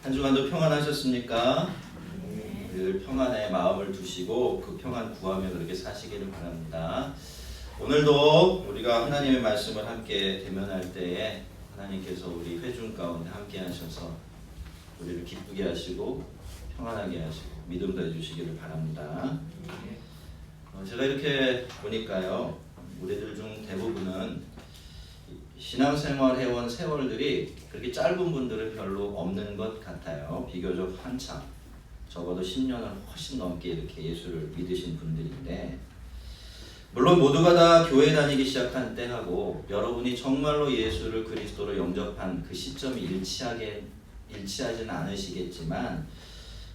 한 주간도 평안하셨습니까? 늘 평안의 마음을 두시고 그 평안 구하며 그렇게 사시기를 바랍니다. 오늘도 우리가 하나님의 말씀을 함께 대면할 때에 하나님께서 우리 회중 가운데 함께 하셔서 우리를 기쁘게 하시고 평안하게 하시고 믿음 더해 주시기를 바랍니다. 제가 이렇게 보니까요, 우리들 중 대부분은 신앙생활 해온 세월들이 그렇게 짧은 분들은 별로 없는 것 같아요. 비교적 한참, 적어도 10년을 훨씬 넘게 이렇게 예수를 믿으신 분들인데, 물론 모두가 다 교회 다니기 시작한 때하고 여러분이 정말로 예수를 그리스도로 영접한 그 시점이 일치하지는 않으시겠지만,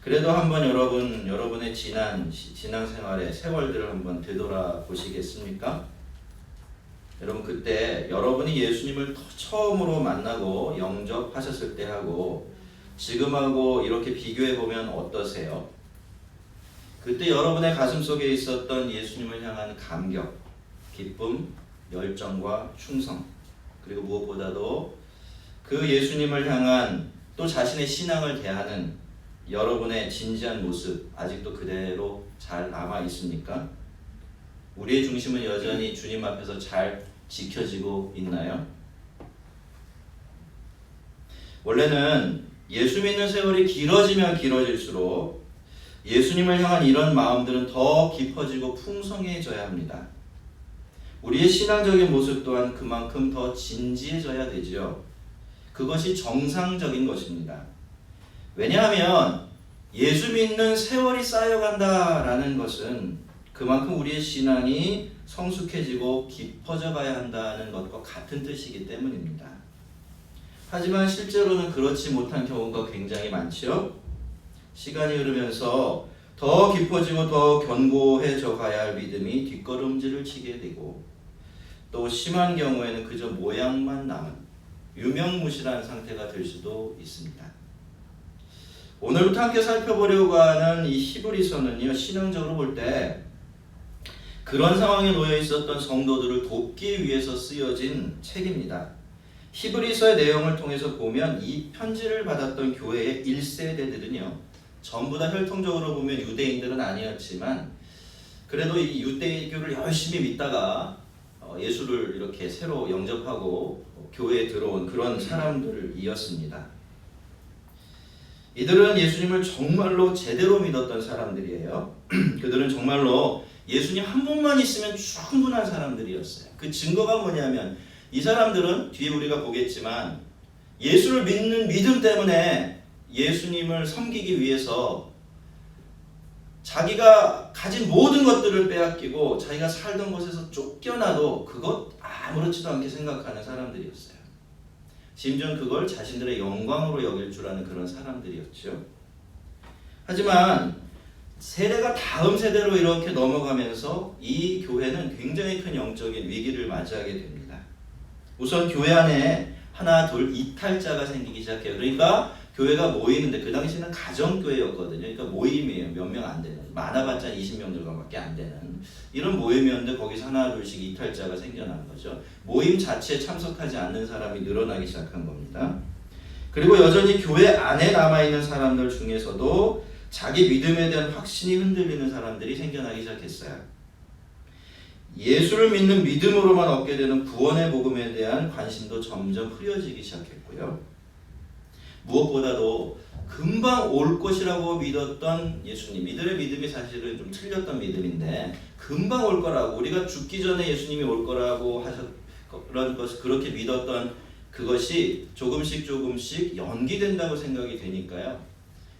그래도 한번 여러분의 지난 신앙생활의 세월들을 한번 되돌아보시겠습니까? 여러분, 그때 여러분이 예수님을 처음으로 만나고 영접하셨을 때하고 지금하고 이렇게 비교해보면 어떠세요? 그때 여러분의 가슴 속에 있었던 예수님을 향한 감격, 기쁨, 열정과 충성, 그리고 무엇보다도 그 예수님을 향한 또 자신의 신앙을 대하는 여러분의 진지한 모습 아직도 그대로 잘 남아 있습니까? 우리의 중심은 여전히 주님 앞에서 잘 지켜지고 있나요? 원래는 예수 믿는 세월이 길어지면 길어질수록 예수님을 향한 이런 마음들은 더 깊어지고 풍성해져야 합니다. 우리의 신앙적인 모습 또한 그만큼 더 진지해져야 되지요. 그것이 정상적인 것입니다. 왜냐하면 예수 믿는 세월이 쌓여간다라는 것은 그만큼 우리의 신앙이 성숙해지고 깊어져 가야 한다는 것과 같은 뜻이기 때문입니다. 하지만 실제로는 그렇지 못한 경우가 굉장히 많죠. 시간이 흐르면서 더 깊어지고 더 견고해져 가야 할 믿음이 뒷걸음질을 치게 되고, 또 심한 경우에는 그저 모양만 남은 유명무실한 상태가 될 수도 있습니다. 오늘부터 함께 살펴보려고 하는 이 히브리서는요, 신앙적으로 볼 때 그런 상황에 놓여 있었던 성도들을 돕기 위해서 쓰여진 책입니다. 히브리서의 내용을 통해서 보면 이 편지를 받았던 교회의 1세대들은요, 전부 다 혈통적으로 보면 유대인들은 아니었지만 그래도 이 유대교를 열심히 믿다가 예수를 이렇게 새로 영접하고 교회에 들어온 그런 사람들이었습니다. 이들은 예수님을 정말로 제대로 믿었던 사람들이에요. 그들은 정말로 예수님 한 분만 있으면 충분한 사람들이었어요. 그 증거가 뭐냐면 이 사람들은 뒤에 우리가 보겠지만 예수를 믿는 믿음 때문에 예수님을 섬기기 위해서 자기가 가진 모든 것들을 빼앗기고 자기가 살던 곳에서 쫓겨나도 그것 아무렇지도 않게 생각하는 사람들이었어요. 심지어 그걸 자신들의 영광으로 여길 줄 아는 그런 사람들이었죠. 하지만 세대가 다음 세대로 이렇게 넘어가면서 이 교회는 굉장히 큰 영적인 위기를 맞이하게 됩니다. 우선 교회 안에 하나 둘 이탈자가 생기기 시작해요. 그러니까 교회가 모이는데, 그 당시는 가정교회였거든요. 그러니까 모임이에요. 몇 명 안 되는, 많아봤자 20명 정도밖에 안 되는 이런 모임이었는데 거기서 하나 둘씩 이탈자가 생겨난 거죠. 모임 자체에 참석하지 않는 사람이 늘어나기 시작한 겁니다. 그리고 여전히 교회 안에 남아있는 사람들 중에서도 자기 믿음에 대한 확신이 흔들리는 사람들이 생겨나기 시작했어요. 예수를 믿는 믿음으로만 얻게 되는 구원의 복음에 대한 관심도 점점 흐려지기 시작했고요. 무엇보다도 금방 올 것이라고 믿었던 예수님, 이들의 믿음이 사실은 좀 틀렸던 믿음인데 금방 올 거라고, 우리가 죽기 전에 예수님이 올 거라고 그런 것, 그렇게 믿었던 그것이 조금씩 연기된다고 생각이 되니까요,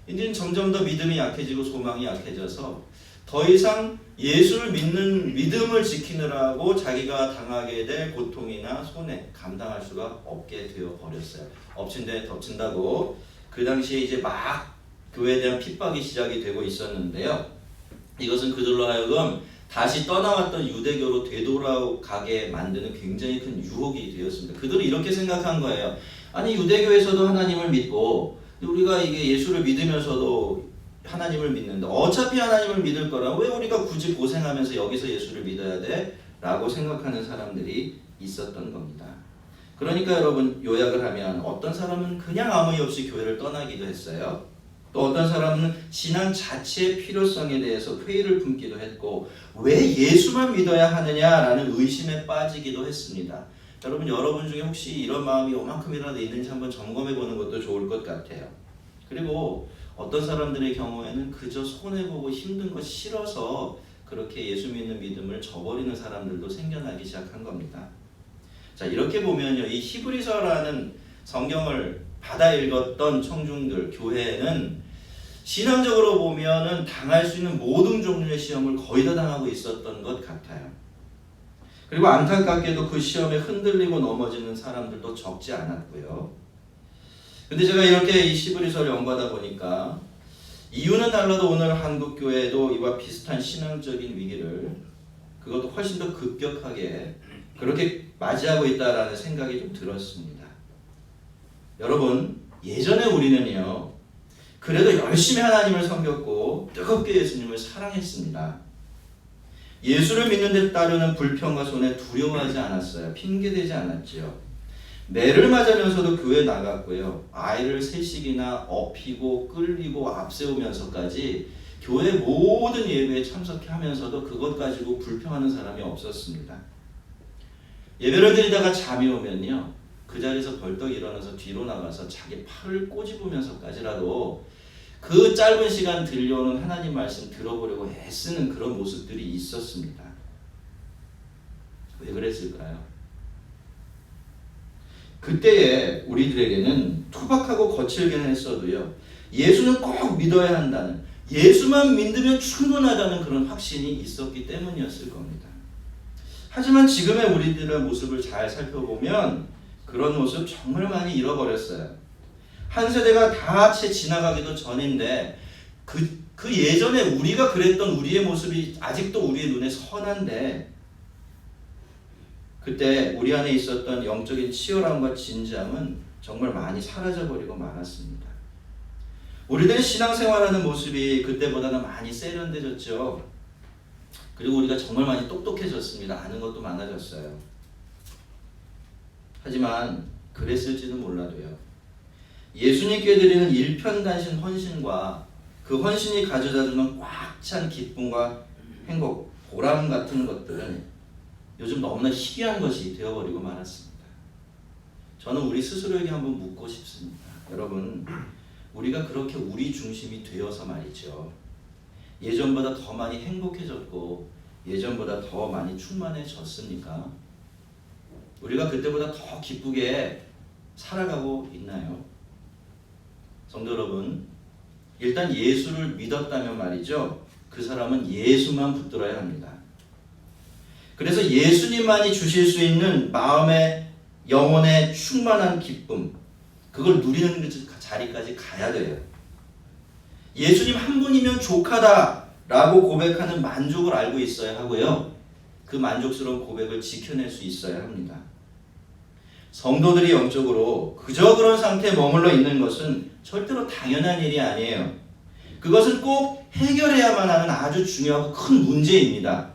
이제는 점점 더 믿음이 약해지고 소망이 약해져서 더 이상 예수를 믿는 믿음을 지키느라고 자기가 당하게 될 고통이나 손해 감당할 수가 없게 되어 버렸어요. 엎친 데 덮친다고 그 당시에 이제 막 교회에 대한 핍박이 시작이 되고 있었는데요. 이것은 그들로 하여금 다시 떠나왔던 유대교로 되돌아가게 만드는 굉장히 큰 유혹이 되었습니다. 그들은 이렇게 생각한 거예요. 아니, 유대교에서도 하나님을 믿고 우리가 이게 예수를 믿으면서도 하나님을 믿는데 어차피 하나님을 믿을 거라 왜 우리가 굳이 고생하면서 여기서 예수를 믿어야 돼? 라고 생각하는 사람들이 있었던 겁니다. 그러니까 여러분 요약을 하면 어떤 사람은 그냥 아무 이유 없이 교회를 떠나기도 했어요. 또 어떤 사람은 신앙 자체의 필요성에 대해서 회의를 품기도 했고 왜 예수만 믿어야 하느냐라는 의심에 빠지기도 했습니다. 여러분 중에 혹시 이런 마음이 요만큼이라도 있는지 한번 점검해 보는 것도 좋을 것 같아요. 그리고 어떤 사람들의 경우에는 그저 손해보고 힘든 거 싫어서 그렇게 예수 믿는 믿음을 저버리는 사람들도 생겨나기 시작한 겁니다. 자, 이렇게 보면요, 이 히브리서라는 성경을 받아 읽었던 청중들, 교회는 신앙적으로 보면은 당할 수 있는 모든 종류의 시험을 거의 다 당하고 있었던 것 같아요. 그리고 안타깝게도 그 시험에 흔들리고 넘어지는 사람들도 적지 않았고요. 근데 제가 이렇게 이 히브리서를 연구하다 보니까 이유는 달라도 오늘 한국 교회도 이와 비슷한 신앙적인 위기를 그것도 훨씬 더 급격하게 그렇게 맞이하고 있다라는 생각이 좀 들었습니다. 여러분, 예전에 우리는요, 그래도 열심히 하나님을 섬겼고 뜨겁게 예수님을 사랑했습니다. 예수를 믿는 데 따르는 불평과 손해 두려워하지 않았어요. 핑계대지 않았지요. 매를 맞으면서도 교회 나갔고요. 아이를 셋씩이나 업히고 끌리고 앞세우면서까지 교회 모든 예배에 참석하면서도 그것 가지고 불평하는 사람이 없었습니다. 예배를 드리다가 잠이 오면요, 그 자리에서 벌떡 일어나서 뒤로 나가서 자기 팔을 꼬집으면서까지라도 그 짧은 시간 들려오는 하나님 말씀 들어보려고 애쓰는 그런 모습들이 있었습니다. 왜 그랬을까요? 그때에 우리들에게는 투박하고 거칠게는 했어도요, 예수는 꼭 믿어야 한다는, 예수만 믿으면 충분하다는 그런 확신이 있었기 때문이었을 겁니다. 하지만 지금의 우리들의 모습을 잘 살펴보면 그런 모습 정말 많이 잃어버렸어요. 한 세대가 다 채 지나가기도 전인데 그 예전에 우리가 그랬던 우리의 모습이 아직도 우리의 눈에 선한데 그때 우리 안에 있었던 영적인 치열함과 진지함은 정말 많이 사라져버리고 말았습니다. 우리들의 신앙생활하는 모습이 그때보다는 많이 세련돼졌죠. 그리고 우리가 정말 많이 똑똑해졌습니다. 아는 것도 많아졌어요. 하지만 그랬을지는 몰라도요, 예수님께 드리는 일편단신 헌신과 그 헌신이 가져다주는 꽉 찬 기쁨과 행복, 보람 같은 것들은 요즘 너무나 희귀한 것이 되어버리고 말았습니다. 저는 우리 스스로에게 한번 묻고 싶습니다. 여러분, 우리가 그렇게 우리 중심이 되어서 말이죠, 예전보다 더 많이 행복해졌고 예전보다 더 많이 충만해졌습니까? 우리가 그때보다 더 기쁘게 살아가고 있나요? 성도 여러분, 일단 예수를 믿었다면 말이죠, 그 사람은 예수만 붙들어야 합니다. 그래서 예수님만이 주실 수 있는 마음의 영혼의 충만한 기쁨, 그걸 누리는 자리까지 가야 돼요. 예수님 한 분이면 족하다라고 고백하는 만족을 알고 있어야 하고요, 그 만족스러운 고백을 지켜낼 수 있어야 합니다. 성도들이 영적으로 그저 그런 상태에 머물러 있는 것은 절대로 당연한 일이 아니에요. 그것은 꼭 해결해야만 하는 아주 중요하고 큰 문제입니다.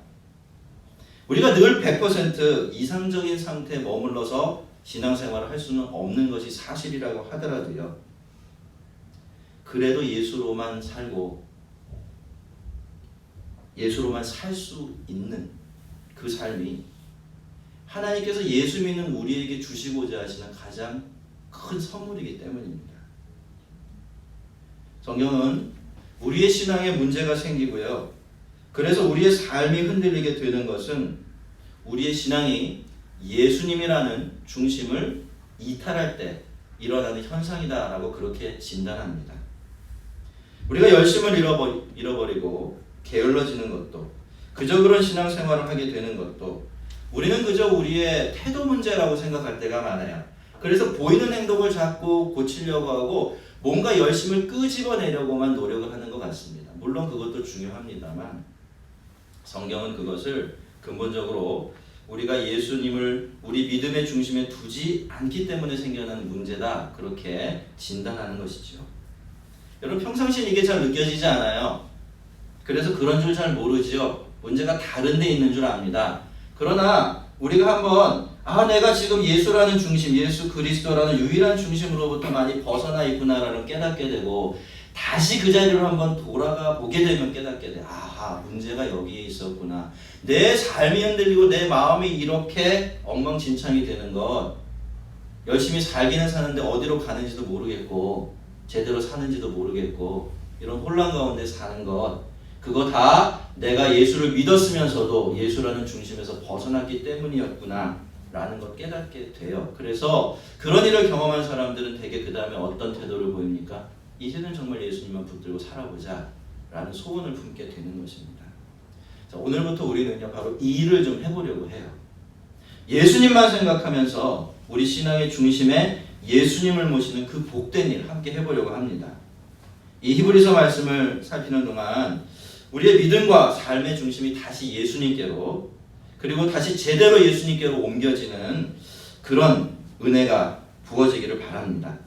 우리가 늘 100% 이상적인 상태에 머물러서 신앙생활을 할 수는 없는 것이 사실이라고 하더라도요, 그래도 예수로만 살고 예수로만 살 수 있는 그 삶이 하나님께서 예수 믿는 우리에게 주시고자 하시는 가장 큰 선물이기 때문입니다. 성경은 우리의 신앙에 문제가 생기고요, 그래서 우리의 삶이 흔들리게 되는 것은 우리의 신앙이 예수님이라는 중심을 이탈할 때 일어나는 현상이다라고 그렇게 진단합니다. 우리가 열심을 잃어버리고 게을러지는 것도, 그저 그런 신앙생활을 하게 되는 것도 우리는 그저 우리의 태도 문제라고 생각할 때가 많아요. 그래서 보이는 행동을 자꾸 고치려고 하고 뭔가 열심을 끄집어내려고만 노력을 하는 것 같습니다. 물론 그것도 중요합니다만 성경은 그것을 근본적으로 우리가 예수님을 우리 믿음의 중심에 두지 않기 때문에 생겨난 문제다, 그렇게 진단하는 것이죠. 여러분, 평상시엔 이게 잘 느껴지지 않아요. 그래서 그런 줄 잘 모르죠. 문제가 다른 데 있는 줄 압니다. 그러나 우리가 한번 내가 지금 예수라는 중심, 예수 그리스도라는 유일한 중심으로부터 많이 벗어나 있구나라는 깨닫게 되고 다시 그 자리로 한번 돌아가 보게 되면 깨닫게 돼. 문제가 여기에 있었구나. 내 삶이 흔들리고 내 마음이 이렇게 엉망진창이 되는 것, 열심히 살기는 사는데 어디로 가는지도 모르겠고 제대로 사는지도 모르겠고 이런 혼란 가운데 사는 것, 그거 다 내가 예수를 믿었으면서도 예수라는 중심에서 벗어났기 때문이었구나 라는 걸 깨닫게 돼요. 그래서 그런 일을 경험한 사람들은 되게 그 다음에 어떤 태도를 보입니까? 이제는 정말 예수님만 붙들고 살아보자 라는 소원을 품게 되는 것입니다. 자, 오늘부터 우리는요 바로 이 일을 좀 해보려고 해요. 예수님만 생각하면서 우리 신앙의 중심에 예수님을 모시는 그 복된 일 함께 해보려고 합니다. 이 히브리서 말씀을 살피는 동안 우리의 믿음과 삶의 중심이 다시 예수님께로, 그리고 다시 제대로 예수님께로 옮겨지는 그런 은혜가 부어지기를 바랍니다.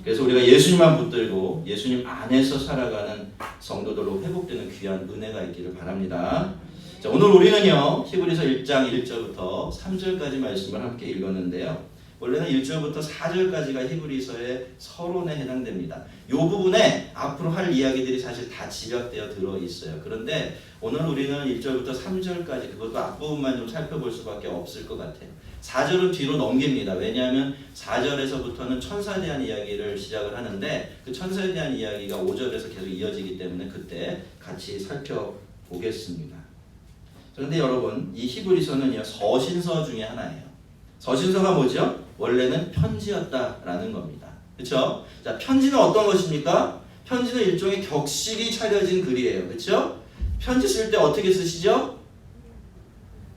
그래서 우리가 예수님만 붙들고 예수님 안에서 살아가는 성도들로 회복되는 귀한 은혜가 있기를 바랍니다. 자, 오늘 우리는요 히브리서 1장 1절부터 3절까지 말씀을 함께 읽었는데요. 원래는 1절부터 4절까지가 히브리서의 서론에 해당됩니다. 이 부분에 앞으로 할 이야기들이 사실 다 집약되어 들어있어요. 그런데 오늘 우리는 1절부터 3절까지 그것도 앞부분만 좀 살펴볼 수밖에 없을 것 같아요. 4절은 뒤로 넘깁니다. 왜냐하면 4절에서부터는 천사에 대한 이야기를 시작을 하는데 그 천사에 대한 이야기가 5절에서 계속 이어지기 때문에 그때 같이 살펴보겠습니다. 그런데 여러분, 이 히브리서는요 서신서 중에 하나예요. 서신서가 뭐죠? 원래는 편지였다라는 겁니다. 그렇죠? 자, 편지는 어떤 것입니까? 편지는 일종의 격식이 차려진 글이에요. 그렇죠? 편지 쓸 때 어떻게 쓰시죠?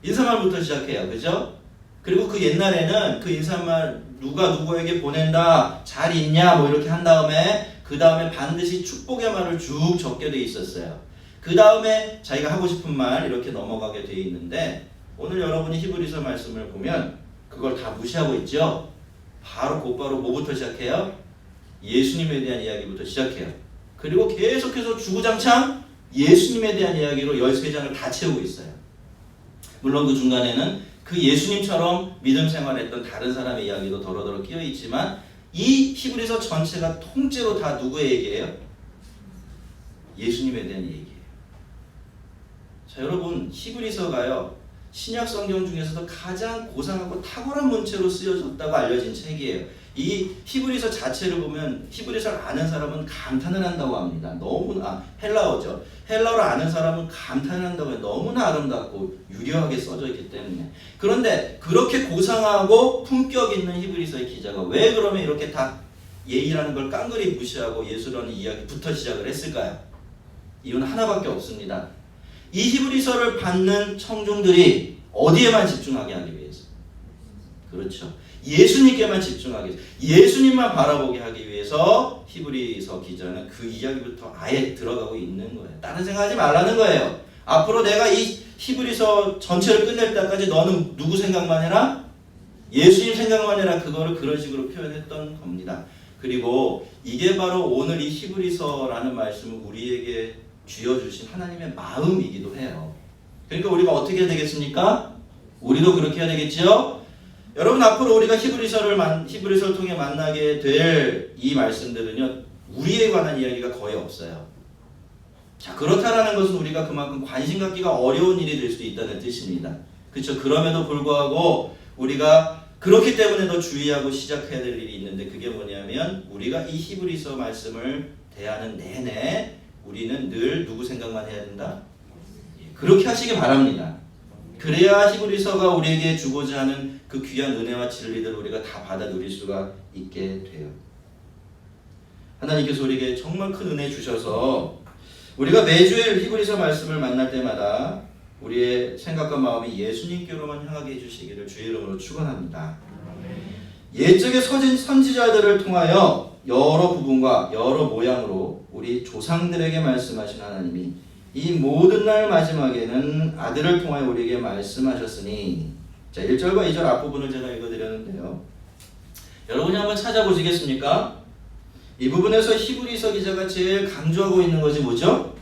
인사말부터 시작해요. 그렇죠? 그리고 그 옛날에는 그 인사말 누가 누구에게 보낸다, 잘 있냐 뭐 이렇게 한 다음에 그 다음에 반드시 축복의 말을 쭉 적게 돼 있었어요. 그 다음에 자기가 하고 싶은 말 이렇게 넘어가게 돼 있는데 오늘 여러분이 히브리서 말씀을 보면 그걸 다 무시하고 있죠. 바로 곧바로 뭐부터 시작해요? 예수님에 대한 이야기부터 시작해요. 그리고 계속해서 주구장창 예수님에 대한 이야기로 13장을 다 채우고 있어요. 물론 그 중간에는 그 예수님처럼 믿음 생활했던 다른 사람의 이야기도 더러더러 끼어 있지만 이 히브리서 전체가 통째로 다 누구의 얘기예요? 예수님에 대한 얘기예요. 자, 여러분, 히브리서가요 신약 성경 중에서도 가장 고상하고 탁월한 문체로 쓰여졌다고 알려진 책이에요. 이 히브리서 자체를 보면 히브리서를 아는 사람은 감탄을 한다고 합니다. 너무나 헬라어죠. 헬라어를 아는 사람은 감탄을 한다고 해요. 너무나 아름답고 유려하게 써져 있기 때문에. 그런데 그렇게 고상하고 품격 있는 히브리서의 기자가 왜 그러면 이렇게 다 예의라는 걸 깡그리 무시하고 예수라는 이야기부터 시작을 했을까요? 이유는 하나밖에 없습니다. 이 히브리서를 받는 청중들이 어디에만 집중하게 하기 위해서? 그렇죠. 예수님께만 집중하기 위해서, 예수님만 바라보게 하기 위해서 히브리서 기자는 그 이야기부터 아예 들어가고 있는 거예요. 다른 생각하지 말라는 거예요. 앞으로 내가 이 히브리서 전체를 끝낼 때까지 너는 누구 생각만 해라? 예수님 생각만 해라. 그거를 그런 식으로 표현했던 겁니다. 그리고 이게 바로 오늘 이 히브리서라는 말씀을 우리에게 쥐어주신 하나님의 마음이기도 해요. 그러니까 우리가 어떻게 해야 되겠습니까? 우리도 그렇게 해야 되겠죠? 여러분, 앞으로 우리가 히브리서를 통해 만나게 될 이 말씀들은요 우리에 관한 이야기가 거의 없어요. 자, 그렇다라는 것은 우리가 그만큼 관심 갖기가 어려운 일이 될 수도 있다는 뜻입니다. 그렇죠? 그럼에도 불구하고 우리가 그렇기 때문에 더 주의하고 시작해야 될 일이 있는데 그게 뭐냐면 우리가 이 히브리서 말씀을 대하는 내내 우리는 늘 누구 생각만 해야 된다? 그렇게 하시기 바랍니다. 그래야 히브리서가 우리에게 주고자 하는 그 귀한 은혜와 진리들을 우리가 다 받아 누릴 수가 있게 돼요. 하나님께서 우리에게 정말 큰 은혜 주셔서 우리가 매주일 히브리서 말씀을 만날 때마다 우리의 생각과 마음이 예수님께로만 향하게 해주시기를 주의 이름으로 축원합니다. 옛적의 선지자들을 통하여 여러 부분과 여러 모양으로 우리 조상들에게 말씀하신 하나님이 이 모든 날 마지막에는 아들을 통하여 우리에게 말씀하셨으니, 자 1절과 2절 앞부분을 제가 읽어드렸는데요. 여러분이 한번 찾아보시겠습니까? 이 부분에서 히브리서 기자가 제일 강조하고 있는 것이 뭐죠?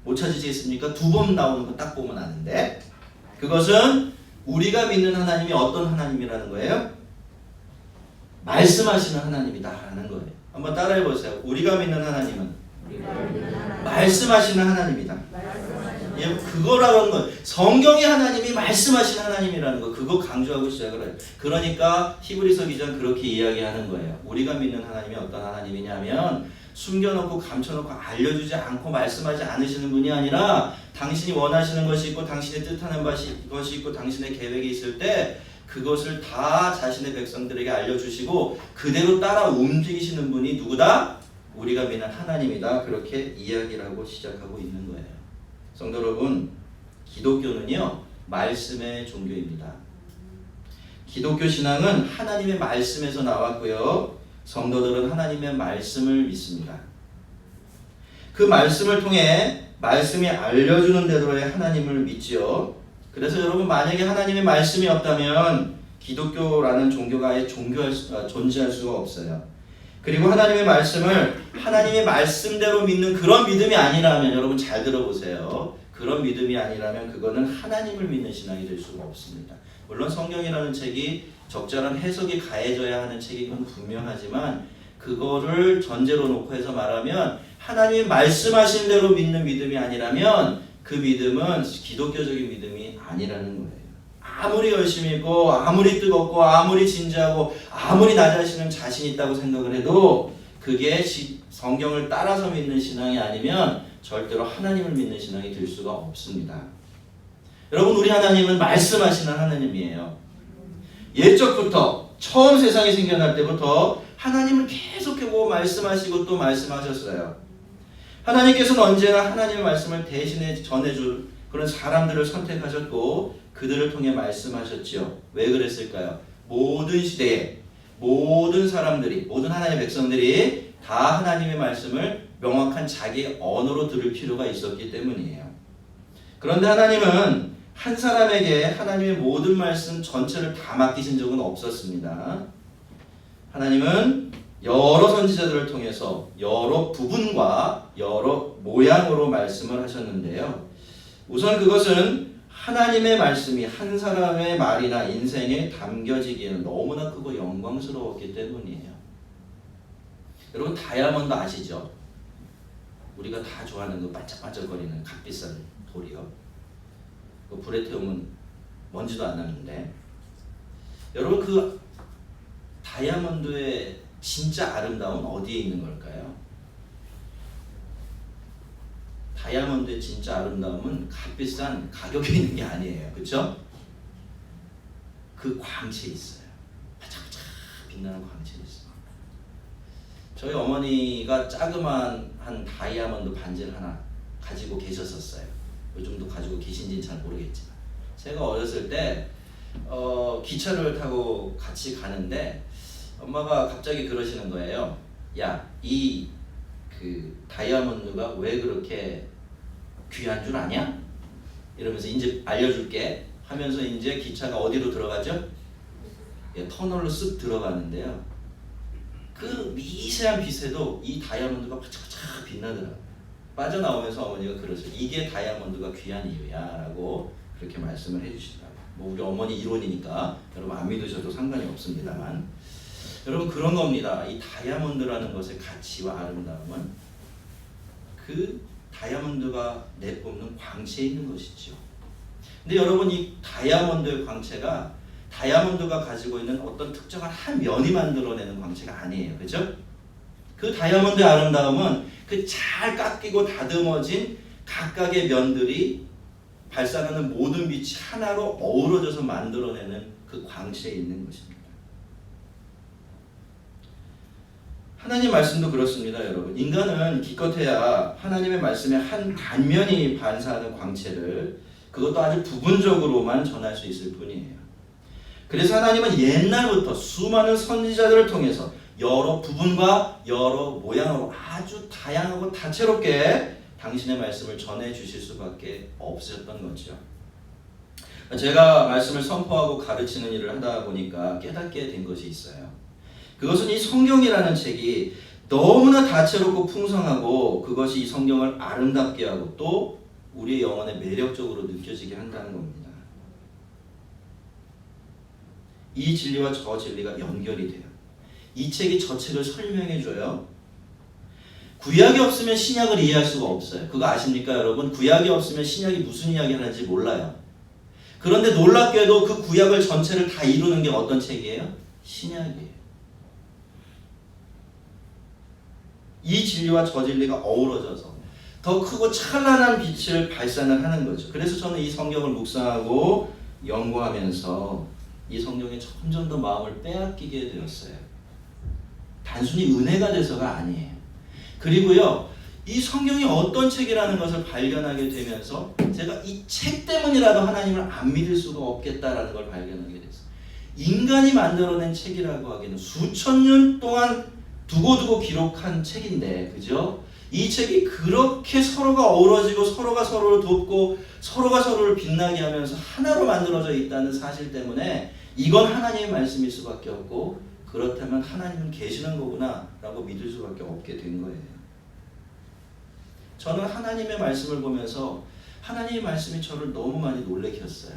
못 찾으시겠습니까? 두 번 나오는 거 딱 보면 아는데 그것은 우리가 믿는 하나님이 어떤 하나님이라는 거예요? 말씀하시는 하나님이다라는 거예요. 한번 따라해 보세요. 우리가 믿는 하나님은 말씀하시는 하나님이다. 예, 그거라고 하는 건 성경의 하나님이 말씀하시는 하나님이라는 거, 그거 강조하고 시작을 해요. 그러니까 히브리서 기자는 그렇게 이야기하는 거예요. 우리가 믿는 하나님이 어떤 하나님이냐면 숨겨놓고 감춰놓고 알려주지 않고 말씀하지 않으시는 분이 아니라 당신이 원하시는 것이 있고 당신이 뜻하는 것이 있고 당신의 계획이 있을 때 그것을 다 자신의 백성들에게 알려주시고 그대로 따라 움직이시는 분이 누구다? 우리가 믿는 하나님이다. 그렇게 이야기를 하고 시작하고 있는 거예요. 성도 여러분, 기독교는요 말씀의 종교입니다. 기독교 신앙은 하나님의 말씀에서 나왔고요, 성도들은 하나님의 말씀을 믿습니다. 그 말씀을 통해 말씀이 알려주는 대로의 하나님을 믿지요. 그래서 여러분, 만약에 하나님의 말씀이 없다면 기독교라는 종교가 아예 존재할 수가 없어요. 그리고 하나님의 말씀을 하나님의 말씀대로 믿는 그런 믿음이 아니라면, 여러분 잘 들어보세요. 그런 믿음이 아니라면 그거는 하나님을 믿는 신앙이 될 수가 없습니다. 물론 성경이라는 책이 적절한 해석이 가해져야 하는 책인 건 분명하지만 그거를 전제로 놓고 해서 말하면 하나님이 말씀하신 대로 믿는 믿음이 아니라면 그 믿음은 기독교적인 믿음이 아니라는 거예요. 아무리 열심히 있고 아무리 뜨겁고 아무리 진지하고 아무리 나 자신은 자신 있다고 생각을 해도 그게 성경을 따라서 믿는 신앙이 아니면 절대로 하나님을 믿는 신앙이 될 수가 없습니다. 여러분, 우리 하나님은 말씀하시는 하나님이에요. 옛적부터 처음 세상이 생겨날 때부터 하나님은 계속해서 말씀하시고 또 말씀하셨어요. 하나님께서는 언제나 하나님의 말씀을 대신해 전해줄 그런 사람들을 선택하셨고 그들을 통해 말씀하셨죠. 왜 그랬을까요? 모든 시대에 모든 사람들이, 모든 하나님의 백성들이 다 하나님의 말씀을 명확한 자기의 언어로 들을 필요가 있었기 때문이에요. 그런데 하나님은 한 사람에게 하나님의 모든 말씀 전체를 다 맡기신 적은 없었습니다. 하나님은 여러 선지자들을 통해서 여러 부분과 여러 모양으로 말씀을 하셨는데요. 우선 그것은 하나님의 말씀이 한 사람의 말이나 인생에 담겨지기에는 너무나 크고 영광스러웠기 때문이에요. 여러분, 다이아몬드 아시죠? 우리가 다 좋아하는 그 반짝반짝거리는 값비싼 돌이요. 그 불에 태우면 먼지도 안 나는데, 여러분 그 다이아몬드의 진짜 아름다움은 어디에 있는 걸까요? 다이아몬드의 진짜 아름다움은 값비싼 가격에 있는 게 아니에요. 그렇죠? 그 광채에 있어요. 바짝바짝 빛나는 광채에 있어요. 저희 어머니가 자그마한 한 다이아몬드 반지를 하나 가지고 계셨었어요. 요즘도 가지고 계신지는 잘 모르겠지만, 제가 어렸을 때 기차를 타고 같이 가는데 엄마가 갑자기 그러시는 거예요. 야, 이 그 다이아몬드가 왜 그렇게 귀한 줄 아냐? 이러면서 이제 알려줄게 하면서 이제 기차가 어디로 들어가죠? 예, 터널로 쓱 들어가는데요. 그 미세한 빛에도 이 다이아몬드가 바짝바짝 빛나더라고요. 빠져나오면서 어머니가 그러죠. 이게 다이아몬드가 귀한 이유야 라고 그렇게 말씀을 해주시더라고요. 뭐 우리 어머니 이론이니까 여러분 안 믿으셔도 상관이 없습니다만, 여러분 그런 겁니다. 이 다이아몬드라는 것의 가치와 아름다움은 그 다이아몬드가 내뿜는 광채에 있는 것이죠. 근데 여러분, 이 다이아몬드의 광채가 다이아몬드가 가지고 있는 어떤 특정한 한 면이 만들어내는 광채가 아니에요. 그죠? 그 다이아몬드의 아름다움은 그 잘 깎이고 다듬어진 각각의 면들이 발산하는 모든 빛이 하나로 어우러져서 만들어내는 그 광채에 있는 것입니다. 하나님 말씀도 그렇습니다, 여러분. 인간은 기껏해야 하나님의 말씀의 한 단면이 반사하는 광채를, 그것도 아주 부분적으로만 전할 수 있을 뿐이에요. 그래서 하나님은 옛날부터 수많은 선지자들을 통해서 여러 부분과 여러 모양으로 아주 다양하고 다채롭게 당신의 말씀을 전해 주실 수밖에 없으셨던 거죠. 제가 말씀을 선포하고 가르치는 일을 하다 보니까 깨닫게 된 것이 있어요. 그것은 이 성경이라는 책이 너무나 다채롭고 풍성하고 그것이 이 성경을 아름답게 하고 또 우리의 영혼에 매력적으로 느껴지게 한다는 겁니다. 이 진리와 저 진리가 연결이 돼요. 이 책이 저 책을 설명해줘요. 구약이 없으면 신약을 이해할 수가 없어요. 그거 아십니까 여러분? 구약이 없으면 신약이 무슨 이야기 하는지 몰라요. 그런데 놀랍게도 그 구약을 전체를 다 이루는 게 어떤 책이에요? 신약이에요. 이 진리와 저 진리가 어우러져서 더 크고 찬란한 빛을 발산을 하는 거죠. 그래서 저는 이 성경을 묵상하고 연구하면서 이 성경에 점점 더 마음을 빼앗기게 되었어요. 단순히 은혜가 돼서가 아니에요. 그리고요, 이 성경이 어떤 책이라는 것을 발견하게 되면서 제가 이 책 때문이라도 하나님을 안 믿을 수가 없겠다라는 걸 발견하게 됐어요. 인간이 만들어낸 책이라고 하기에는 수천 년 동안 두고두고 기록한 책인데, 그죠? 이 책이 그렇게 서로가 어우러지고 서로가 서로를 돕고 서로가 서로를 빛나게 하면서 하나로 만들어져 있다는 사실 때문에 이건 하나님의 말씀일 수밖에 없고, 그렇다면 하나님은 계시는 거구나 라고 믿을 수밖에 없게 된 거예요. 저는 하나님의 말씀을 보면서 하나님의 말씀이 저를 너무 많이 놀래게 했어요.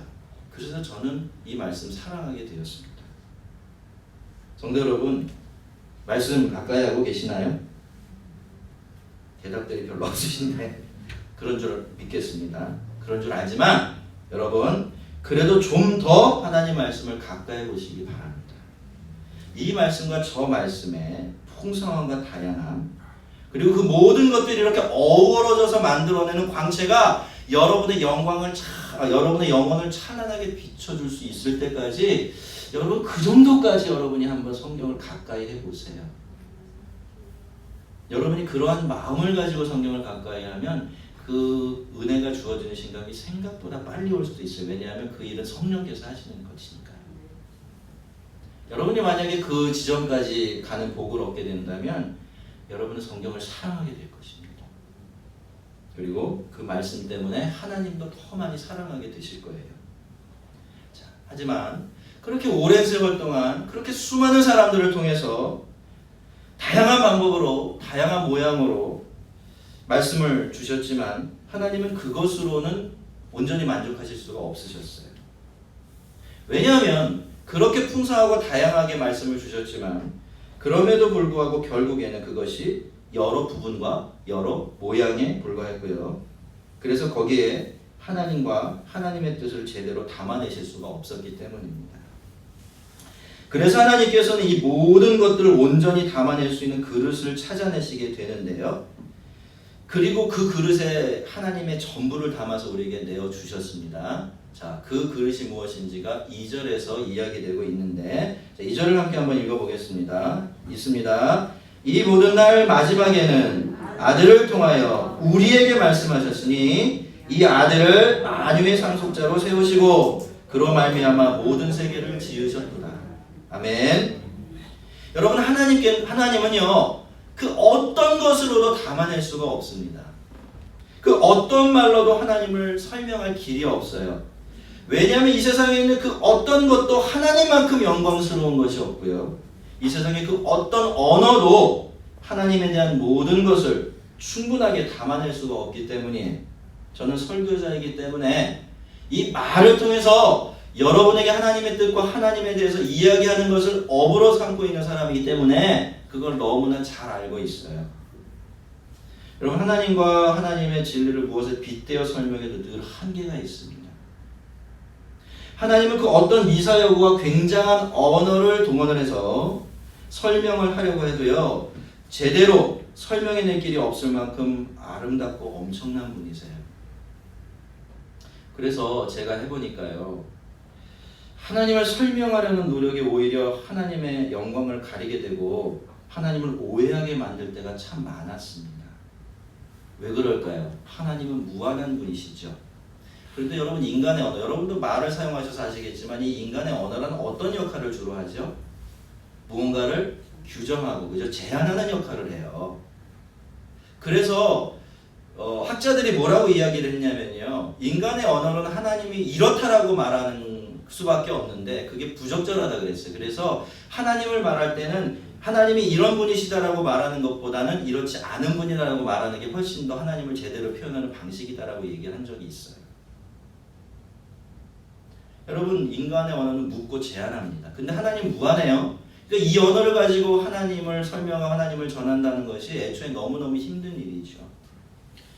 그래서 저는 이 말씀 사랑하게 되었습니다. 성도 여러분, 말씀 가까이 하고 계시나요? 대답들이 별로 없으신데 그런 줄 믿겠습니다. 그런 줄 알지만 여러분, 그래도 좀 더 하나님 말씀을 가까이 보시기 바랍니다. 이 말씀과 저 말씀의 풍성함과 다양함, 그리고 그 모든 것들이 이렇게 어우러져서 만들어내는 광채가 여러분의 여러분의 영혼을 찬란하게 비춰줄 수 있을 때까지, 여러분 그 정도까지 여러분이 한번 성경을 가까이 해보세요. 여러분이 그러한 마음을 가지고 성경을 가까이 하면 그 은혜가 주어지는 시간이 생각보다 빨리 올 수도 있어요. 왜냐하면 그 일은 성령께서 하시는 것이니까요. 여러분이 만약에 그 지점까지 가는 복을 얻게 된다면 여러분은 성경을 사랑하게 될 것입니다. 그리고 그 말씀 때문에 하나님도 더 많이 사랑하게 되실 거예요. 자, 하지만 그렇게 오랜 세월 동안 그렇게 수많은 사람들을 통해서 다양한 방법으로, 다양한 모양으로 말씀을 주셨지만 하나님은 그것으로는 온전히 만족하실 수가 없으셨어요. 왜냐하면 그렇게 풍성하고 다양하게 말씀을 주셨지만 그럼에도 불구하고 결국에는 그것이 여러 부분과 여러 모양에 불과했고요. 그래서 거기에 하나님과 하나님의 뜻을 제대로 담아내실 수가 없었기 때문입니다. 그래서 하나님께서는 이 모든 것들을 온전히 담아낼 수 있는 그릇을 찾아내시게 되는데요. 그리고 그 그릇에 하나님의 전부를 담아서 우리에게 내어주셨습니다. 자, 그 그릇이 무엇인지가 2절에서 이야기되고 있는데, 자, 2절을 함께 한번 읽어보겠습니다. 있습니다. 이 모든 날 마지막에는 아들을 통하여 우리에게 말씀하셨으니 이 아들을 만유의 상속자로 세우시고 그로 말미암아 모든 세계를 지으셨도다. 아멘. 여러분, 하나님은요, 그 어떤 것으로도 담아낼 수가 없습니다. 그 어떤 말로도 하나님을 설명할 길이 없어요. 왜냐하면 이 세상에 있는 그 어떤 것도 하나님만큼 영광스러운 것이 없고요. 이 세상에 그 어떤 언어도 하나님에 대한 모든 것을 충분하게 담아낼 수가 없기 때문이에요. 저는 설교자이기 때문에 이 말을 통해서 여러분에게 하나님의 뜻과 하나님에 대해서 이야기하는 것을 업으로 삼고 있는 사람이기 때문에 그걸 너무나 잘 알고 있어요. 여러분, 하나님과 하나님의 진리를 무엇에 빗대어 설명해도 늘 한계가 있습니다. 하나님은 그 어떤 미사여구와 굉장한 언어를 동원을 해서 설명을 하려고 해도요, 제대로 설명해낼 길이 없을 만큼 아름답고 엄청난 분이세요. 그래서 제가 해보니까요, 하나님을 설명하려는 노력이 오히려 하나님의 영광을 가리게 되고 하나님을 오해하게 만들 때가 참 많았습니다. 왜 그럴까요? 하나님은 무한한 분이시죠. 그런데 여러분, 인간의 언어, 여러분도 말을 사용하셔서 아시겠지만 이 인간의 언어란 어떤 역할을 주로 하죠? 무언가를 규정하고, 그죠? 제한하는 역할을 해요. 그래서 학자들이 뭐라고 이야기를 했냐면요, 인간의 언어는 하나님이 이렇다라고 말하는 수밖에 없는데 그게 부적절하다 그랬어요. 그래서 하나님을 말할 때는 하나님이 이런 분이시다라고 말하는 것보다는 이렇지 않은 분이라고 말하는 게 훨씬 더 하나님을 제대로 표현하는 방식이다라고 얘기를 한 적이 있어요. 여러분 인간의 언어는 묻고 제한합니다. 근데 하나님 무한해요. 그러니까 이 언어를 가지고 하나님을 설명하고 하나님을 전한다는 것이 애초에 너무너무 힘든 일이죠.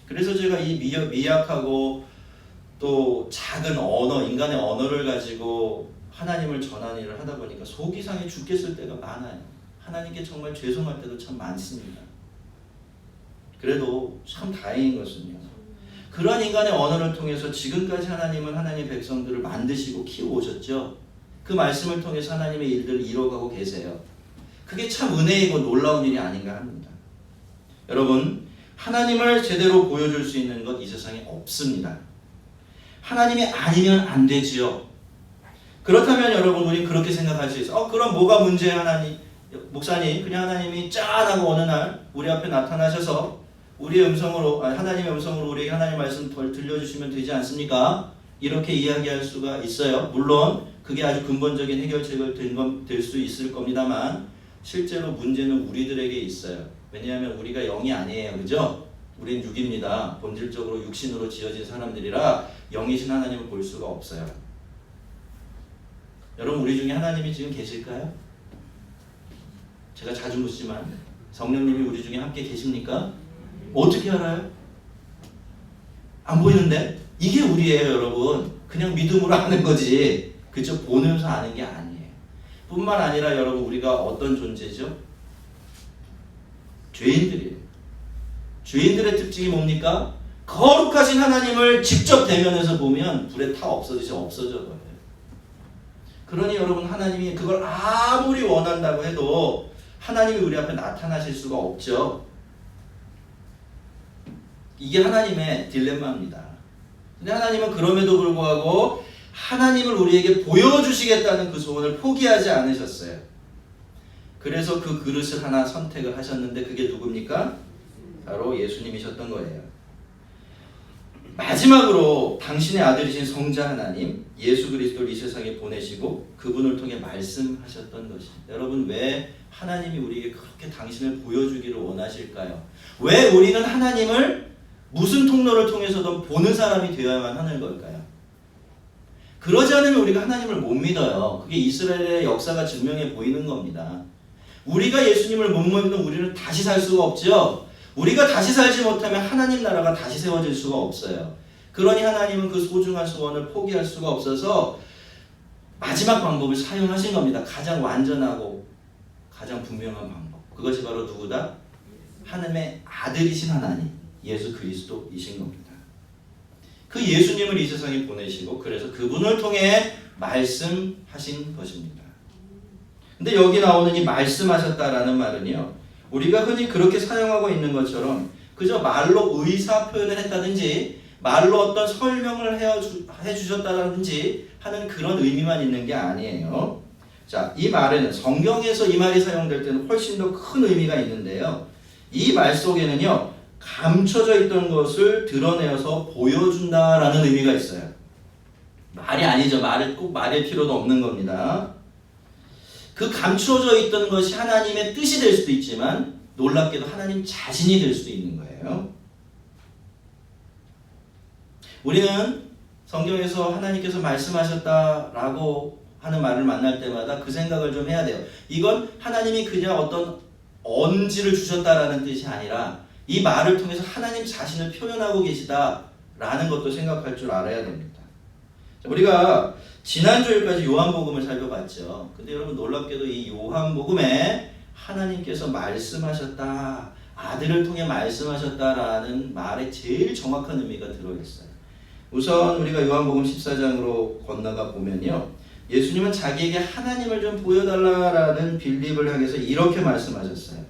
그래서 제가 이 미약하고 또 작은 언어, 인간의 언어를 가지고 하나님을 전하는 일을 하다 보니까 속이 상해 죽겠을 때가 많아요. 하나님께 정말 죄송할 때도 참 많습니다. 그래도 참 다행인 것은요, 그러한 인간의 언어를 통해서 지금까지 하나님은 하나님의 백성들을 만드시고 키워오셨죠. 그 말씀을 통해서 하나님의 일들을 이뤄가고 계세요. 그게 참 은혜이고 놀라운 일이 아닌가 합니다. 여러분, 하나님을 제대로 보여줄 수 있는 것 이 세상에 없습니다. 하나님이 아니면 안 되지요. 그렇다면 여러분, 우리 그렇게 생각할 수 있어요. 그럼 뭐가 문제예요, 하나님? 목사님, 그냥 하나님이 짠하고 어느 날 우리 앞에 나타나셔서 우리의 음성으로, 하나님의 음성으로 우리에게 하나님의 말씀 덜 들려주시면 되지 않습니까? 이렇게 이야기할 수가 있어요. 물론 그게 아주 근본적인 해결책을 될 수 있을 겁니다만 실제로 문제는 우리들에게 있어요. 왜냐하면 우리가 영이 아니에요. 그죠? 우린 육입니다. 본질적으로 육신으로 지어진 사람들이라 영이신 하나님을 볼 수가 없어요. 여러분, 우리 중에 하나님이 지금 계실까요? 제가 자주 묻지만 성령님이 우리 중에 함께 계십니까? 어떻게 알아요? 안 보이는데? 이게 우리예요, 여러분. 그냥 믿음으로 아는 거지. 그저 보면서 아는 게 아니에요. 뿐만 아니라 여러분, 우리가 어떤 존재죠? 죄인들이에요. 죄인들의 특징이 뭡니까? 거룩하신 하나님을 직접 대면해서 보면 불에 타 없어져 버려요. 그러니 여러분, 하나님이 그걸 아무리 원한다고 해도 하나님이 우리 앞에 나타나실 수가 없죠. 이게 하나님의 딜레마입니다. 근데 하나님은 그럼에도 불구하고 하나님을 우리에게 보여주시겠다는 그 소원을 포기하지 않으셨어요. 그래서 그 그릇을 하나 선택을 하셨는데 그게 누굽니까? 바로 예수님이셨던 거예요. 마지막으로 당신의 아들이신 성자 하나님 예수 그리스도를 이 세상에 보내시고 그분을 통해 말씀하셨던 것입니다. 여러분, 왜 하나님이 우리에게 그렇게 당신을 보여주기를 원하실까요? 왜 우리는 하나님을 무슨 통로를 통해서든 보는 사람이 되어야만 하는 걸까요? 그러지 않으면 우리가 하나님을 못 믿어요. 그게 이스라엘의 역사가 증명해 보이는 겁니다. 우리가 예수님을 못 믿는 우리는 다시 살 수가 없죠. 우리가 다시 살지 못하면 하나님 나라가 다시 세워질 수가 없어요. 그러니 하나님은 그 소중한 소원을 포기할 수가 없어서 마지막 방법을 사용하신 겁니다. 가장 완전하고 가장 분명한 방법. 그것이 바로 누구다? 하나님의 아들이신 하나님 예수 그리스도이신 겁니다. 그 예수님을 이 세상에 보내시고 그래서 그분을 통해 말씀하신 것입니다. 근데 여기 나오는 이 말씀하셨다라는 말은요, 우리가 흔히 그렇게 사용하고 있는 것처럼 그저 말로 의사 표현을 했다든지 말로 어떤 설명을 해주셨다든지 하는 그런 의미만 있는 게 아니에요. 자, 이 말에는 성경에서 이 말이 사용될 때는 훨씬 더 큰 의미가 있는데요. 이 말 속에는요, 감춰져 있던 것을 드러내어서 보여준다라는 의미가 있어요. 말이 아니죠. 꼭 말일 필요도 없는 겁니다. 그 감춰져 있던 것이 하나님의 뜻이 될 수도 있지만 놀랍게도 하나님 자신이 될 수도 있는 거예요. 우리는 성경에서 하나님께서 말씀하셨다라고 하는 말을 만날 때마다 그 생각을 좀 해야 돼요. 이건 하나님이 그냥 어떤 언지를 주셨다라는 뜻이 아니라 이 말을 통해서 하나님 자신을 표현하고 계시다라는 것도 생각할 줄 알아야 됩니다. 자, 우리가 지난주일까지 요한복음을 살펴봤죠. 근데 여러분, 놀랍게도 이 요한복음에 하나님께서 말씀하셨다, 아들을 통해 말씀하셨다라는 말에 제일 정확한 의미가 들어있어요. 우선 우리가 요한복음 14장으로 건너가 보면요, 예수님은 자기에게 하나님을 좀 보여달라라는 빌립을 향해서 이렇게 말씀하셨어요.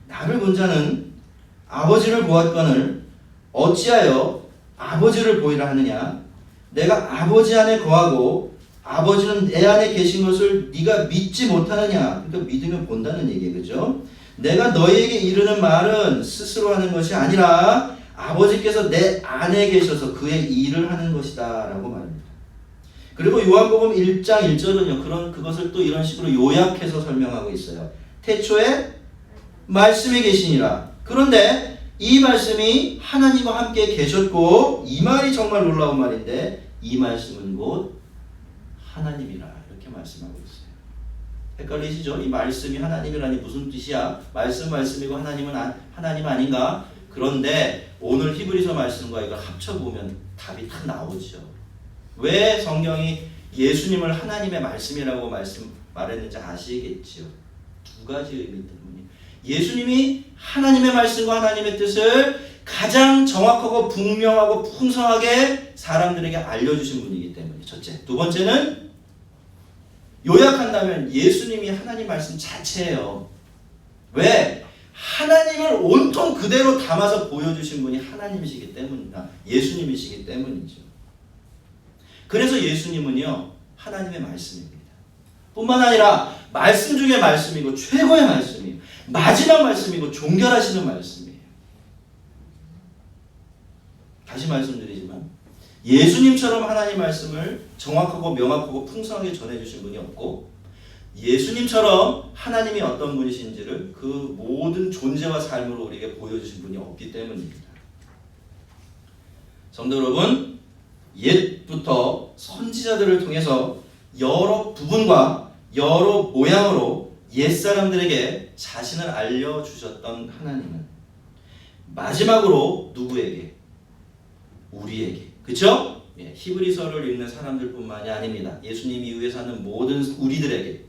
나를 본 자는 아버지를 보았거늘 어찌하여 아버지를 보이라 하느냐? 내가 아버지 안에 거하고 아버지는 내 안에 계신 것을 네가 믿지 못하느냐? 그러니까 믿으면 본다는 얘기예요. 그죠? 내가 너희에게 이르는 말은 스스로 하는 것이 아니라 아버지께서 내 안에 계셔서 그의 일을 하는 것이다 라고 말합니다. 그리고 요한복음 1장 1절은요, 그것을 또 이런 식으로 요약해서 설명하고 있어요. 태초에 말씀이 계시니라. 그런데 이 말씀이 하나님과 함께 계셨고, 이 말이 정말 놀라운 말인데, 이 말씀은 곧 하나님이라 이렇게 말씀하고 있어요. 헷갈리시죠? 이 말씀이 하나님이라니 무슨 뜻이야? 말씀이고 하나님 아닌가? 그런데 오늘 히브리서 말씀과 이걸 합쳐보면 답이 다 나오죠. 왜 성경이 예수님을 하나님의 말씀이라고 말했는지 아시겠죠? 두 가지 의미 때문에. 예수님이 하나님의 말씀과 하나님의 뜻을 가장 정확하고 분명하고 풍성하게 사람들에게 알려주신 분이기 때문에 첫째. 두 번째는 요약한다면 예수님이 하나님 말씀 자체예요. 왜? 하나님을 온통 그대로 담아서 보여주신 분이 하나님이시기 때문이다. 예수님이시기 때문이죠. 그래서 예수님은요 하나님의 말씀입니다. 뿐만 아니라 말씀 중에 말씀이고 최고의 말씀이에요. 마지막 말씀이고 종결하시는 말씀이에요. 다시 말씀드리지만 예수님처럼 하나님 말씀을 정확하고 명확하고 풍성하게 전해주신 분이 없고 예수님처럼 하나님이 어떤 분이신지를 그 모든 존재와 삶으로 우리에게 보여주신 분이 없기 때문입니다. 성도 여러분, 옛부터 선지자들을 통해서 여러 부분과 여러 모양으로 옛사람들에게 자신을 알려주셨던 하나님은 마지막으로 누구에게? 우리에게. 그렇죠? 히브리서를 읽는 사람들뿐만이 아닙니다. 예수님 이후에 사는 모든 우리들에게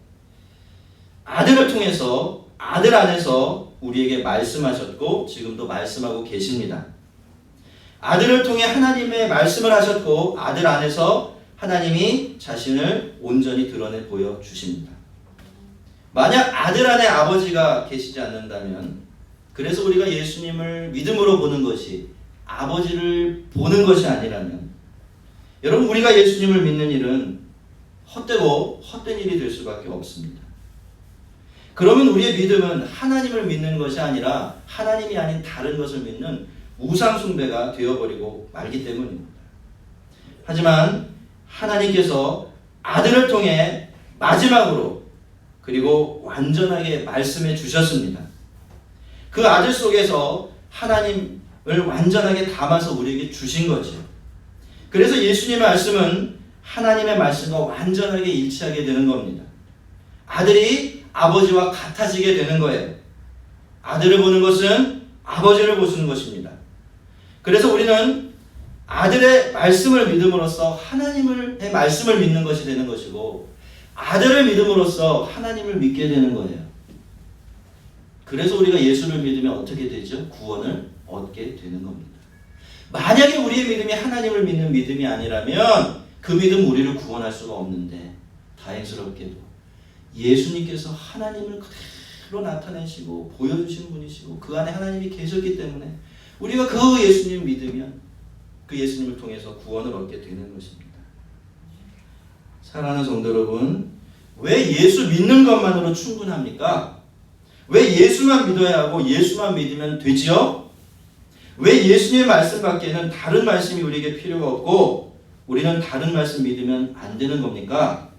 아들을 통해서 아들 안에서 우리에게 말씀하셨고 지금도 말씀하고 계십니다. 아들을 통해 하나님의 말씀을 하셨고 아들 안에서 하나님이 자신을 온전히 드러내 보여주십니다. 만약 아들 안에 아버지가 계시지 않는다면 그래서 우리가 예수님을 믿음으로 보는 것이 아버지를 보는 것이 아니라면 여러분 우리가 예수님을 믿는 일은 헛되고 헛된 일이 될 수밖에 없습니다. 그러면 우리의 믿음은 하나님을 믿는 것이 아니라 하나님이 아닌 다른 것을 믿는 우상숭배가 되어버리고 말기 때문입니다. 하지만 하나님께서 아들을 통해 마지막으로 그리고 완전하게 말씀해 주셨습니다. 그 아들 속에서 하나님을 완전하게 담아서 우리에게 주신 거죠. 그래서 예수님의 말씀은 하나님의 말씀과 완전하게 일치하게 되는 겁니다. 아들이 아버지와 같아지게 되는 거예요. 아들을 보는 것은 아버지를 보시는 것입니다. 그래서 우리는 아들의 말씀을 믿음으로써 하나님의 말씀을 믿는 것이 되는 것이고 아들을 믿음으로써 하나님을 믿게 되는 거예요. 그래서 우리가 예수를 믿으면 어떻게 되죠? 구원을 얻게 되는 겁니다. 만약에 우리의 믿음이 하나님을 믿는 믿음이 아니라면 그 믿음 우리를 구원할 수가 없는데 다행스럽게도 예수님께서 하나님을 그대로 나타내시고 보여주신 분이시고 그 안에 하나님이 계셨기 때문에 우리가 그 예수님을 믿으면 그 예수님을 통해서 구원을 얻게 되는 것입니다. 사랑하는 성도 여러분, 왜 예수 믿는 것만으로 충분합니까? 왜 예수만 믿어야 하고 예수만 믿으면 되지요? 왜 예수님의 말씀 밖에는 다른 말씀이 우리에게 필요가 없고 우리는 다른 말씀 믿으면 안 되는 겁니까?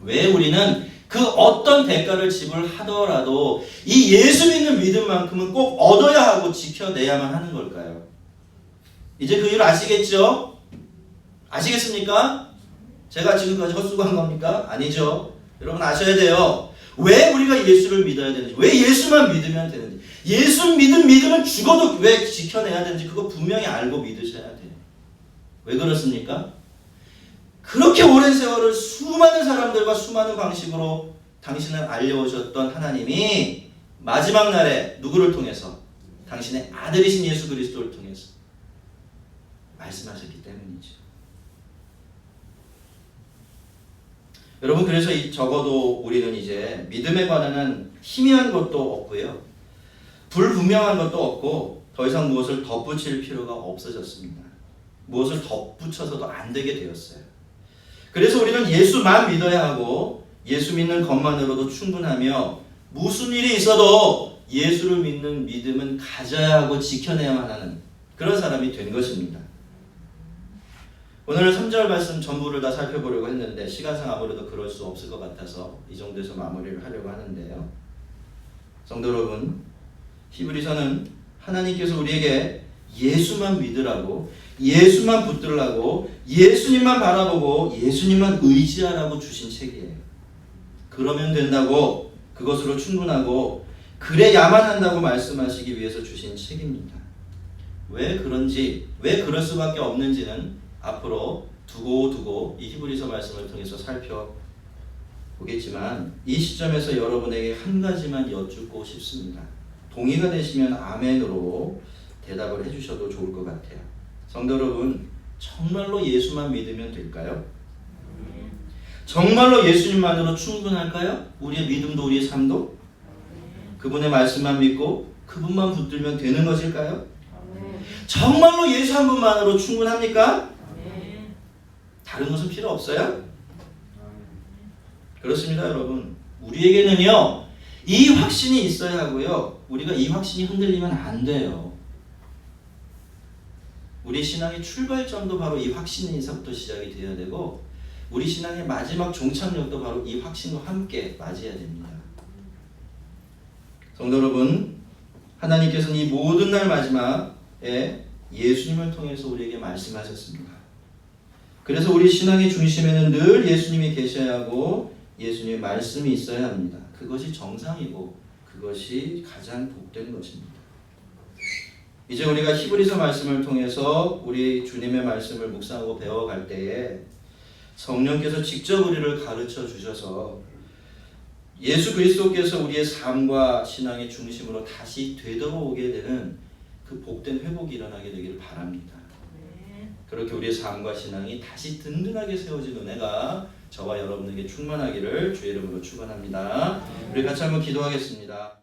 왜 우리는 그 어떤 대가를 지불하더라도 이 예수 믿는 믿음만큼은 꼭 얻어야 하고 지켜내야만 하는 걸까요? 이제 그 이유를 아시겠죠? 아시겠습니까? 제가 지금까지 헛수고한 겁니까? 아니죠. 여러분 아셔야 돼요. 왜 우리가 예수를 믿어야 되는지, 왜 예수만 믿으면 되는지, 예수 믿음은 죽어도 왜 지켜내야 되는지 그거 분명히 알고 믿으셔야 돼요. 왜 그렇습니까? 그렇게 오랜 세월을 수많은 사람들과 수많은 방식으로 당신을 알려오셨던 하나님이 마지막 날에 누구를 통해서? 당신의 아들이신 예수 그리스도를 통해서 말씀하셨기 때문이죠. 여러분 그래서 적어도 우리는 이제 믿음에 관한 희미한 것도 없고요. 불분명한 것도 없고 더 이상 무엇을 덧붙일 필요가 없어졌습니다. 무엇을 덧붙여서도 안 되게 되었어요. 그래서 우리는 예수만 믿어야 하고 예수 믿는 것만으로도 충분하며 무슨 일이 있어도 예수를 믿는 믿음은 가져야 하고 지켜내야만 하는 그런 사람이 된 것입니다. 오늘 3절 말씀 전부를 다 살펴보려고 했는데 시간상 아무래도 그럴 수 없을 것 같아서 이 정도에서 마무리를 하려고 하는데요. 성도 여러분, 히브리서는 하나님께서 우리에게 예수만 믿으라고, 예수만 붙들라고, 예수님만 바라보고 예수님만 의지하라고 주신 책이에요. 그러면 된다고, 그것으로 충분하고 그래야만 한다고 말씀하시기 위해서 주신 책입니다. 왜 그런지, 왜 그럴 수밖에 없는지는 앞으로 두고 이 히브리서 말씀을 통해서 살펴보겠지만, 이 시점에서 여러분에게 한 가지만 여쭙고 싶습니다. 동의가 되시면 아멘으로 대답을 해주셔도 좋을 것 같아요. 성도 여러분, 정말로 예수만 믿으면 될까요? 정말로 예수님만으로 충분할까요? 우리의 믿음도 우리의 삶도? 그분의 말씀만 믿고 그분만 붙들면 되는 것일까요? 정말로 예수 한 분만으로 충분합니까? 다른 것은 필요 없어요? 그렇습니다, 여러분. 우리에게는요, 이 확신이 있어야 하고요, 우리가 이 확신이 흔들리면 안 돼요. 우리 신앙의 출발점도 바로 이 확신에서부터 시작이 되어야 되고, 우리 신앙의 마지막 종착역도 바로 이 확신과 함께 맞이해야 됩니다. 성도 여러분, 하나님께서는 이 모든 날 마지막에 예수님을 통해서 우리에게 말씀하셨습니다. 그래서 우리 신앙의 중심에는 늘 예수님이 계셔야 하고 예수님의 말씀이 있어야 합니다. 그것이 정상이고 그것이 가장 복된 것입니다. 이제 우리가 히브리서 말씀을 통해서 우리 주님의 말씀을 묵상하고 배워갈 때에 성령께서 직접 우리를 가르쳐 주셔서 예수 그리스도께서 우리의 삶과 신앙의 중심으로 다시 되돌아오게 되는 그 복된 회복이 일어나게 되기를 바랍니다. 그렇게 우리의 삶과 신앙이 다시 든든하게 세워진 은혜가 저와 여러분에게 충만하기를 주의 이름으로 축원합니다. 우리 같이 한번 기도하겠습니다.